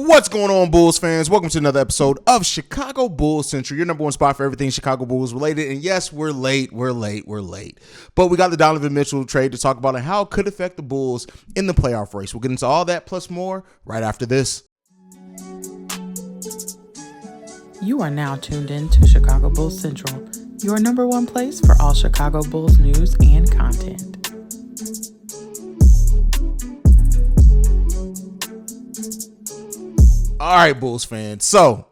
What's going on, Bulls fans? Welcome to another episode of Chicago Bulls Central, your number one spot for everything Chicago Bulls related. And yes, we're late. But we got the Donovan Mitchell trade to talk about and how it could affect the Bulls in the playoff race. We'll get into all that plus more right after this. You are now tuned in to Chicago Bulls Central, your number one place for all Chicago Bulls news and content. All right, Bulls fans. So,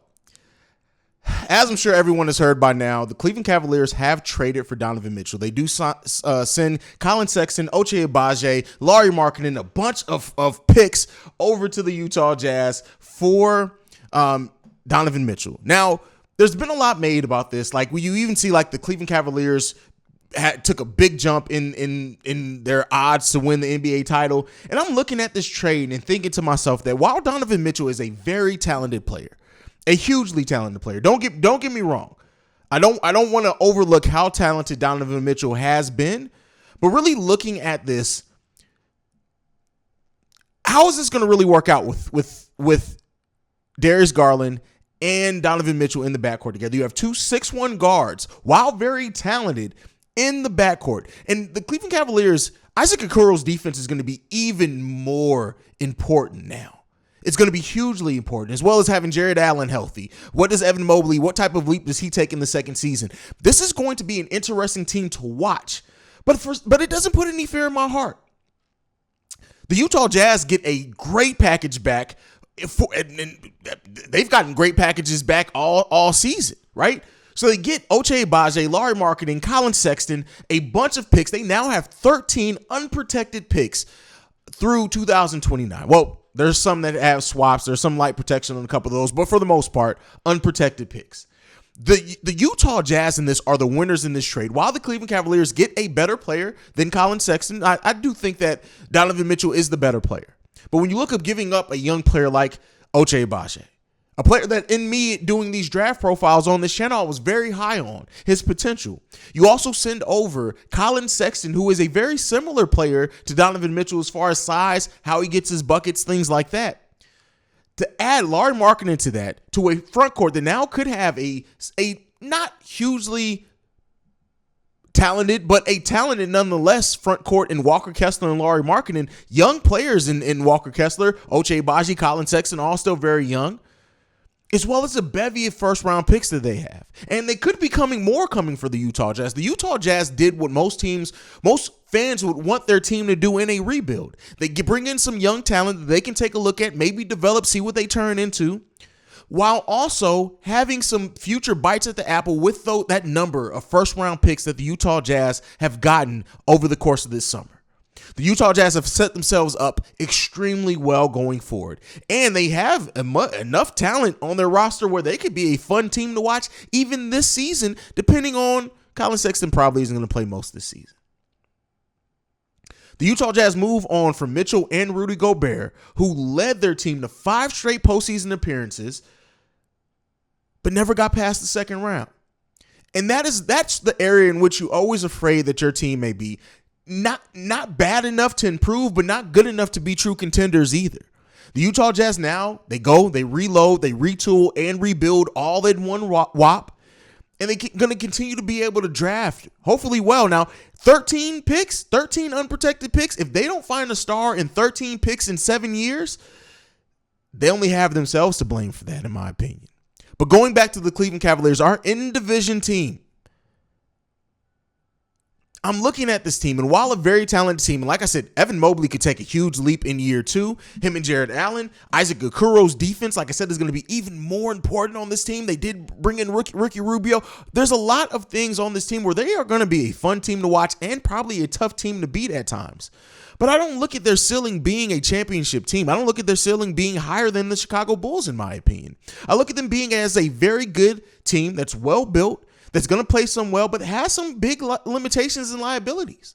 as I'm sure everyone has heard by now, the Cleveland Cavaliers have traded for Donovan Mitchell. They do send Colin Sexton, Ochai Agbaji, Lauri Markkanen, a bunch of picks over to the Utah Jazz for Donovan Mitchell. Now, there's been a lot made about this. Like, you even see like the Cleveland Cavaliers took a big jump in their odds to win the NBA title. And I'm looking at this trade and thinking to myself that while Donovan Mitchell is a very talented player, a hugely talented player, don't get me wrong. I don't want to overlook how talented Donovan Mitchell has been, but really looking at this, how is this going to really work out with Darius Garland and Donovan Mitchell in the backcourt together? You have two 6'1" guards, while very talented, in the backcourt. And the Cleveland Cavaliers, Isaac Okuro's defense is going to be even more important now. It's going to be hugely important, as well as having Jared Allen healthy. What does Evan Mobley, what type of leap does he take in the second season? This is going to be an interesting team to watch. But it doesn't put any fear in my heart. The Utah Jazz get a great package back. And they've gotten great packages back all season, right? So they get Ochai Agbaji, Lauri Markkanen, Colin Sexton, a bunch of picks. They now have 13 unprotected picks through 2029. Well, there's some that have swaps. There's some light protection on a couple of those, but for the most part, unprotected picks. The Utah Jazz in this are the winners in this trade. While the Cleveland Cavaliers get a better player than Colin Sexton, I do think that Donovan Mitchell is the better player. But when you look at giving up a young player like Ochai Agbaji, a player that in me doing these draft profiles on this channel I was very high on his potential. You also send over Colin Sexton, who is a very similar player to Donovan Mitchell as far as size, how he gets his buckets, things like that. To add Lauri Markkanen to that, to a front court that now could have a not hugely talented, but a talented nonetheless front court in Walker Kessler and Lauri Markkanen, young players in Walker Kessler, Ochai Agbaji, Colin Sexton, all still very young, as well as a bevy of first-round picks that they have. And they could be coming for the Utah Jazz. The Utah Jazz did what most fans would want their team to do in a rebuild. They bring in some young talent that they can take a look at, maybe develop, see what they turn into, while also having some future bites at the apple with that number of first-round picks that the Utah Jazz have gotten over the course of this summer. The Utah Jazz have set themselves up extremely well going forward, and they have enough talent on their roster where they could be a fun team to watch even this season, depending on Colin Sexton probably isn't going to play most this season. The Utah Jazz move on from Mitchell and Rudy Gobert, who led their team to 5 straight postseason appearances, but never got past the second round. And that's the area in which you're always afraid that your team may be not bad enough to improve, but not good enough to be true contenders either. The Utah Jazz now, they reload, they retool, and rebuild all in one whop. And they're going to continue to be able to draft, hopefully well. Now, 13 unprotected picks. If they don't find a star in 13 picks in 7 years, they only have themselves to blame for that, in my opinion. But going back to the Cleveland Cavaliers, our in-division team, I'm looking at this team, and while a very talented team, and like I said, Evan Mobley could take a huge leap in year 2. Him and Jared Allen, Isaac Okuro's defense, like I said, is going to be even more important on this team. They did bring in Ricky Rubio. There's a lot of things on this team where they are going to be a fun team to watch and probably a tough team to beat at times. But I don't look at their ceiling being a championship team. I don't look at their ceiling being higher than the Chicago Bulls, in my opinion. I look at them being as a very good team that's well built, that's going to play some well, but has some big limitations and liabilities.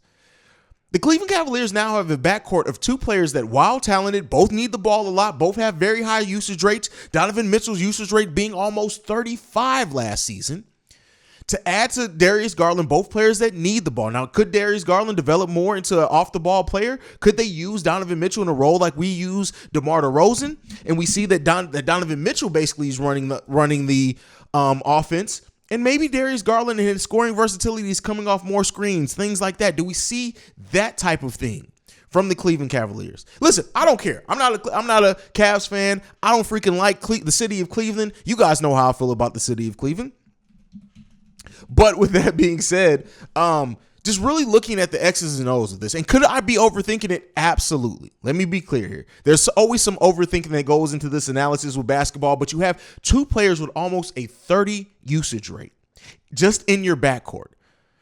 The Cleveland Cavaliers now have a backcourt of 2 players that, while talented, both need the ball a lot, both have very high usage rates. Donovan Mitchell's usage rate being almost 35 last season. to add to Darius Garland, both players that need the ball. Now, could Darius Garland develop more into an off-the-ball player? Could they use Donovan Mitchell in a role like we use DeMar DeRozan? And we see that Donovan Mitchell basically is running the offense. And maybe Darius Garland and his scoring versatility is coming off more screens, things like that. Do we see that type of thing from the Cleveland Cavaliers? Listen, I don't care. I'm not a Cavs fan. I don't freaking like the city of Cleveland. You guys know how I feel about the city of Cleveland. But with that being said, just really looking at the X's and O's of this. And could I be overthinking it? Absolutely. Let me be clear here. There's always some overthinking that goes into this analysis with basketball, but you have two players with almost a 30 usage rate just in your backcourt.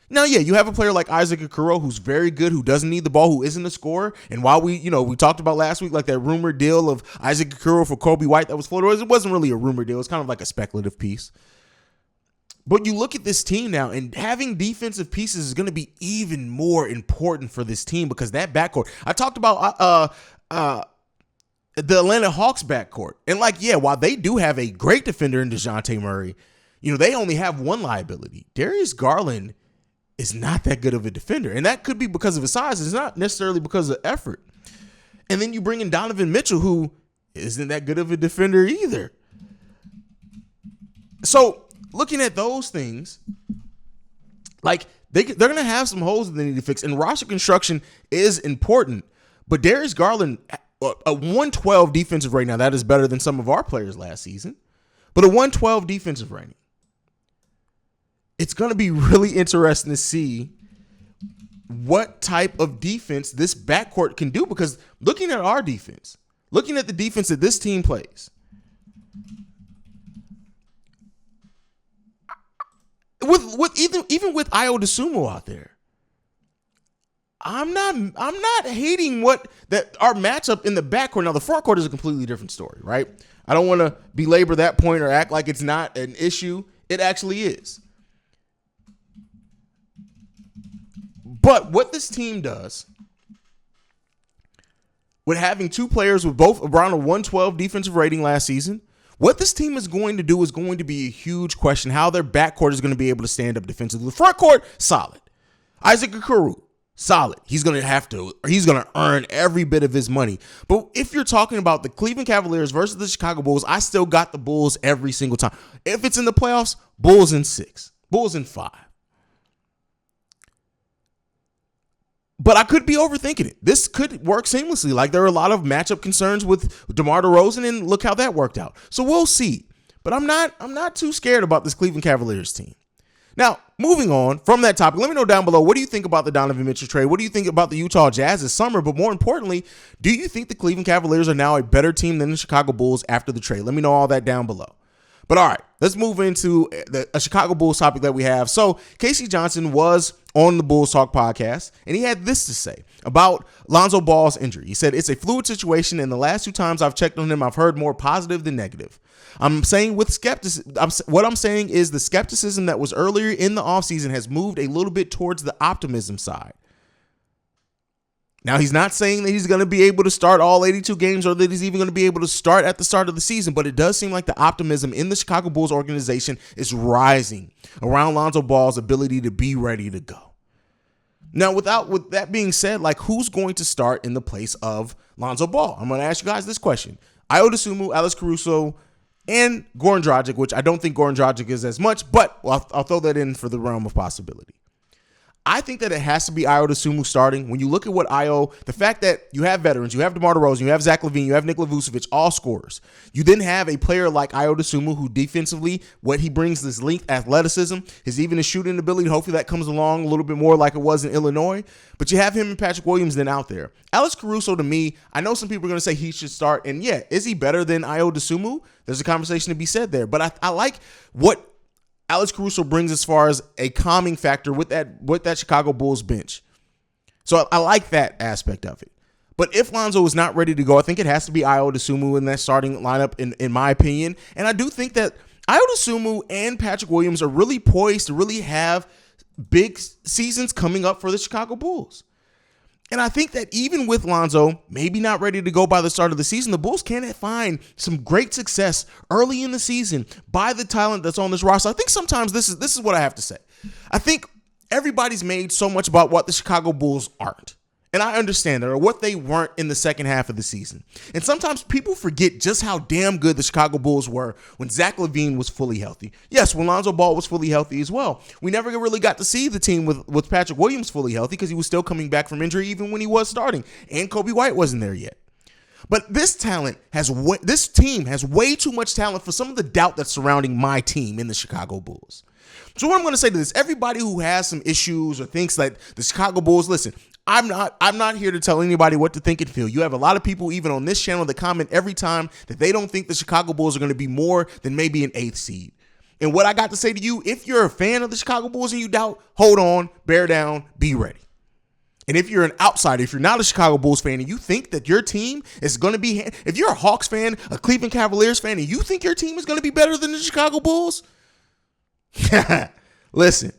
Now, yeah, you have a player like Isaac Okoro who's very good, who doesn't need the ball, who isn't a scorer. And while we talked about last week, like that rumored deal of Isaac Okoro for Kobe White that was floated, it wasn't really a rumored deal. It's kind of like a speculative piece. But you look at this team now, and having defensive pieces is going to be even more important for this team because that backcourt. I talked about the Atlanta Hawks backcourt. And while they do have a great defender in DeJounte Murray, they only have one liability. Darius Garland is not that good of a defender. And that could be because of his size. It's not necessarily because of effort. And then you bring in Donovan Mitchell, who isn't that good of a defender either. So looking at those things, they're going to have some holes that they need to fix. And roster construction is important. But Darius Garland, a 112 defensive rating, now that is better than some of our players last season. But a 112 defensive rating. It's going to be really interesting to see what type of defense this backcourt can do, because looking at our defense, looking at the defense that this team plays, even with Ayo Dusnumu out there, I'm not hating our matchup in the backcourt. Now the frontcourt is a completely different story, right? I don't want to belabor that point or act like it's not an issue. It actually is. But what this team does, with having two players with both around a 112 defensive rating last season, what this team is going to do is going to be a huge question, how their backcourt is going to be able to stand up defensively. The frontcourt, solid. Isaac Okoro, solid. He's going to earn every bit of his money. But if you're talking about the Cleveland Cavaliers versus the Chicago Bulls, I still got the Bulls every single time. If it's in the playoffs, Bulls in 6, Bulls in 5. But I could be overthinking it. This could work seamlessly. Like, there are a lot of matchup concerns with DeMar DeRozan, and look how that worked out. So we'll see. But I'm not too scared about this Cleveland Cavaliers team. Now, moving on from that topic, let me know down below, what do you think about the Donovan Mitchell trade? What do you think about the Utah Jazz this summer? But more importantly, do you think the Cleveland Cavaliers are now a better team than the Chicago Bulls after the trade? Let me know all that down below. But all right, let's move into a Chicago Bulls topic that we have. So Casey Johnson was on the Bulls Talk podcast, and he had this to say about Lonzo Ball's injury. He said, "It's a fluid situation, and the last 2 times I've checked on him, I've heard more positive than negative. I'm saying with skepticism, what I'm saying is the skepticism that was earlier in the offseason has moved a little bit towards the optimism side." Now, he's not saying that he's going to be able to start all 82 games or that he's even going to be able to start at the start of the season, but it does seem like the optimism in the Chicago Bulls organization is rising around Lonzo Ball's ability to be ready to go. Now, with that being said, who's going to start in the place of Lonzo Ball? I'm going to ask you guys this question. Ayo Dusnumu, Alex Caruso, and Goran Dragic, which I don't think Goran Dragic is as much, but I'll throw that in for the realm of possibility. I think that it has to be Ayo Dusnumu starting. When you look at what the fact that you have veterans, you have DeMar DeRozan, you have Zach LaVine, you have Nikola Vucevic, all scorers. You then have a player like Ayo Dusnumu who defensively, what he brings, this length, athleticism, his shooting ability. Hopefully that comes along a little bit more like it was in Illinois. But you have him and Patrick Williams then out there. Alex Caruso, to me, I know some people are going to say he should start. And yeah, is he better than Ayo Dusnumu? There's a conversation to be said there. But I like what Alex Caruso brings as far as a calming factor with that Chicago Bulls bench. So I like that aspect of it. But if Lonzo is not ready to go, I think it has to be Ayo Dusnumu in that starting lineup, in my opinion. And I do think that Ayo Dusnumu and Patrick Williams are really poised to really have big seasons coming up for the Chicago Bulls. And I think that even with Lonzo maybe not ready to go by the start of the season, the Bulls can find some great success early in the season by the talent that's on this roster. I think sometimes this is what I have to say. I think everybody's made so much about what the Chicago Bulls aren't. And I understand that, or what they weren't in the second half of the season. And sometimes people forget just how damn good the Chicago Bulls were when Zach LaVine was fully healthy. Yes, when Lonzo Ball was fully healthy as well. We never really got to see the team with Patrick Williams fully healthy because he was still coming back from injury even when he was starting. And Kobe White wasn't there yet. But this team has way too much talent for some of the doubt that's surrounding my team in the Chicago Bulls. So what I'm going to say to this, everybody who has some issues or thinks that the Chicago Bulls, listen, I'm not here to tell anybody what to think and feel. You have a lot of people even on this channel that comment every time that they don't think the Chicago Bulls are going to be more than maybe an 8th seed. And what I got to say to you, if you're a fan of the Chicago Bulls and you doubt, hold on, bear down, be ready. And if you're an outsider, if you're not a Chicago Bulls fan and you think that your team is going to be, if you're a Hawks fan, a Cleveland Cavaliers fan, and you think your team is going to be better than the Chicago Bulls, listen,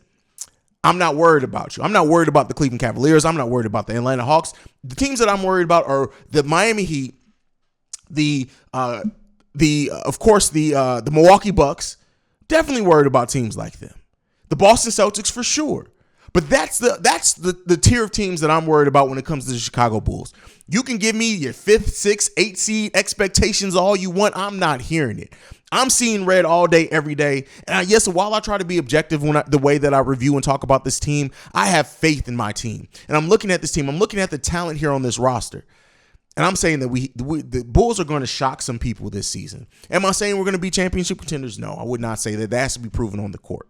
I'm not worried about you. I'm not worried about the Cleveland Cavaliers. I'm not worried about the Atlanta Hawks. The teams that I'm worried about are the Miami Heat, the Milwaukee Bucks. Definitely worried about teams like them. The Boston Celtics for sure. But that's the tier of teams that I'm worried about when it comes to the Chicago Bulls. You can give me your 5th, 6th, 8th seed expectations all you want. I'm not hearing it. I'm seeing red all day, every day. And yes, while I try to be objective the way that I review and talk about this team, I have faith in my team. And I'm looking at this team. I'm looking at the talent here on this roster. And I'm saying that the Bulls are going to shock some people this season. Am I saying we're going to be championship contenders? No, I would not say that. That has to be proven on the court.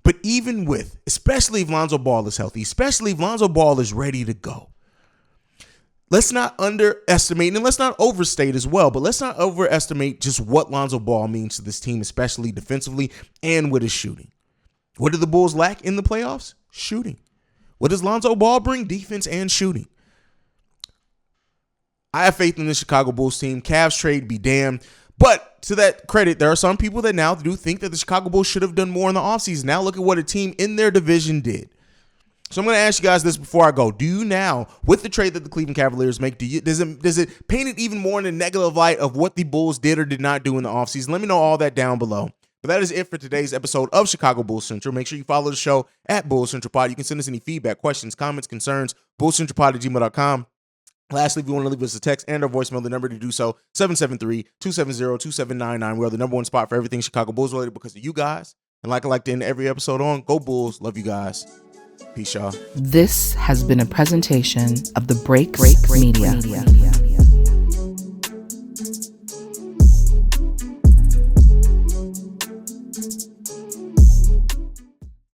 But even especially if Lonzo Ball is healthy, especially if Lonzo Ball is ready to go, let's not underestimate and let's not overstate as well, but let's not overestimate just what Lonzo Ball means to this team, especially defensively and with his shooting. What do the Bulls lack in the playoffs? Shooting. What does Lonzo Ball bring? Defense and shooting. I have faith in the Chicago Bulls team. Cavs trade be damned. But to that credit, there are some people that now do think that the Chicago Bulls should have done more in the offseason. Now look at what a team in their division did. So I'm going to ask you guys this before I go. Do you now, with the trade that the Cleveland Cavaliers make, does it paint it even more in a negative light of what the Bulls did or did not do in the offseason? Let me know all that down below. But that is it for today's episode of Chicago Bulls Central. Make sure you follow the show at Bulls Central Pod. You can send us any feedback, questions, comments, concerns, bullscentralpod@gmail.com. Lastly, if you want to leave us a text and or voicemail, the number to do so, 773-270-2799. We are the number one spot for everything Chicago Bulls related because of you guys. And like I like to end every episode on, go Bulls. Love you guys. Peace, y'all. This has been a presentation of the Break Media.